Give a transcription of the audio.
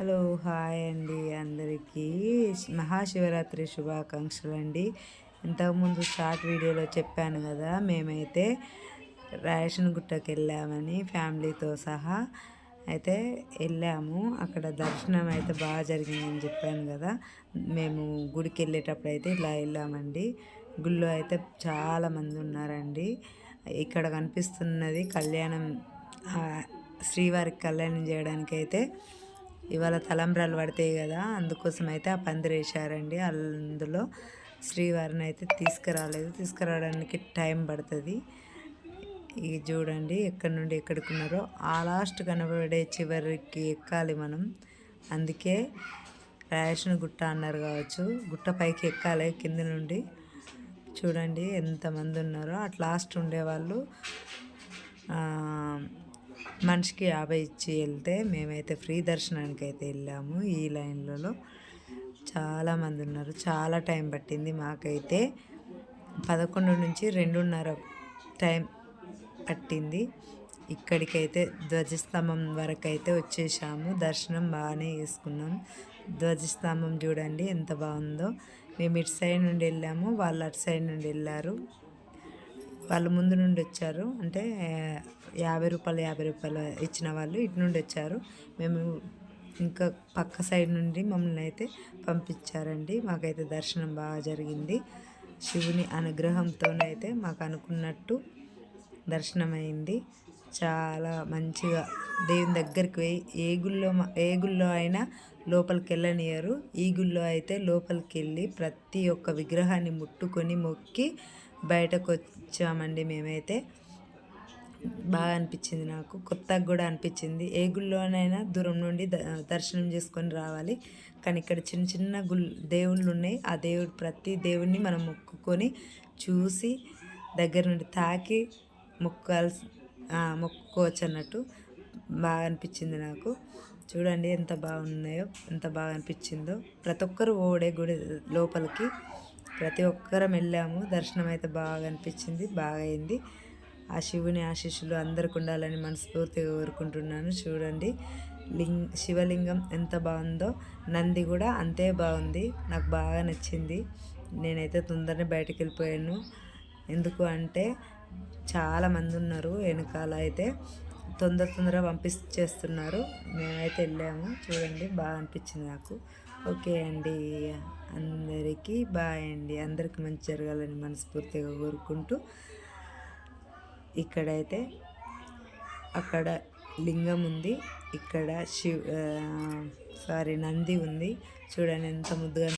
Hello hi అండి అందరికీ మహాశివరాత్రి శుభాకాంక్షలు అండి. ఇంతకుముందు షార్ట్ వీడియోలో చెప్పాను కదా, మేమైతే రేషన్ గుట్టకి వెళ్ళామని ఫ్యామిలీతో సహా అయితే వెళ్ళాము. అక్కడ దర్శనం అయితే బాగా జరిగిందని చెప్పాను కదా. మేము గుడికి వెళ్ళేటప్పుడు అయితే ఇలా వెళ్ళామండి. గుళ్ళో అయితే చాలామంది ఉన్నారండి. ఇక్కడ కనిపిస్తున్నది కళ్యాణం, శ్రీవారికి కళ్యాణం చేయడానికి అయితే ఇవాళ తలంబ్రాలు పడతాయి కదా, అందుకోసం అయితే ఆ పందిరి వేశారండి. అందులో శ్రీవారిని అయితే తీసుకురావడానికి టైం పడుతుంది. ఇది చూడండి ఎక్కడి నుండి ఎక్కడికి ఉన్నారో, ఆ లాస్ట్ కనబడే చివరికి ఎక్కాలి మనం. అందుకే రేషన్ గుట్ట అన్నారు కావచ్చు. గుట్ట పైకి ఎక్కాలి కింద నుండి. చూడండి ఎంతమంది ఉన్నారో. అట్ లాస్ట్ ఉండేవాళ్ళు మనిషికి 50 ఇచ్చి వెళ్తే, మేమైతే ఫ్రీ దర్శనానికి అయితే వెళ్ళాము. ఈ లైన్లలో చాలామంది ఉన్నారు. చాలా టైం పట్టింది మాకైతే. 11 నుంచి 2:30 టైం పట్టింది. ఇక్కడికైతే ధ్వజస్తంభం వరకు అయితే వచ్చేసాము. దర్శనం బాగానే చేసుకున్నాం. ధ్వజస్తంభం చూడండి ఎంత బాగుందో. మేము ఇటు సైడ్ నుండి వెళ్ళాము, వాళ్ళు అటు సైడ్ నుండి వెళ్ళారు. వాళ్ళు ముందు నుండి వచ్చారు, అంటే 50 రూపాయలు ఇచ్చిన వాళ్ళు ఇటు నుండి వచ్చారు. మేము ఇంకా పక్క సైడ్ నుండి మమ్మల్ని అయితే పంపించారండి. మాకైతే దర్శనం బాగా జరిగింది. శివుని అనుగ్రహంతోనైతే మాకు అనుకున్నట్టు దర్శనం అయింది. చాలా మంచిగా దేవుని దగ్గరికి పోయి ఏ గుళ్ళో అయినా లోపలికి వెళ్ళనియరు. ఈ గుళ్ళో అయితే లోపలికి వెళ్ళి ప్రతి ఒక్క విగ్రహాన్ని ముట్టుకొని మొక్కి బయటకు వచ్చామండి. మేమైతే బాగా అనిపించింది, నాకు కొత్తగా కూడా అనిపించింది. ఏ గుళ్ళోనైనా దూరం నుండి దర్శనం చేసుకొని రావాలి, కానీ ఇక్కడ చిన్న చిన్న దేవుళ్ళు ఉన్నాయి. ఆ ప్రతి దేవుడిని మనం మొక్కుకొని చూసి దగ్గర నుండి తాకి మొక్కుకోవచ్చు అన్నట్టు. బాగా అనిపించింది నాకు. చూడండి ఎంత బాగున్నాయో, ఎంత బాగా అనిపించిందో. ప్రతి ఒక్కరు ఓడే గుడి లోపలికి ప్రతి ఒక్కరం వెళ్ళాము. దర్శనం అయితే బాగా అనిపించింది, బాగా అయింది. ఆ శివుని ఆశీస్సులు అందరికి ఉండాలని మనస్ఫూర్తిగా కోరుకుంటున్నాను. చూడండి శివలింగం ఎంత బాగుందో, నంది కూడా అంతే బాగుంది. నాకు బాగా నచ్చింది. నేనైతే తొందరనే బయటకు వెళ్ళిపోయాను. ఎందుకు అంటే చాలామంది ఉన్నారు వెనకాల, అయితే తొందరగా పంపించేస్తున్నారు. మేమైతే వెళ్ళాము. చూడండి బాగా అనిపించింది నాకు. ఓకే అండి, అందరికీ బాయ్ అండి. అందరికీ మంచి జరగాలని మనస్ఫూర్తిగా కోరుకుంటూ, ఇక్కడైతే అక్కడ లింగం ఉంది, ఇక్కడ నంది ఉంది. చూడండి ఎంత ముద్దుగా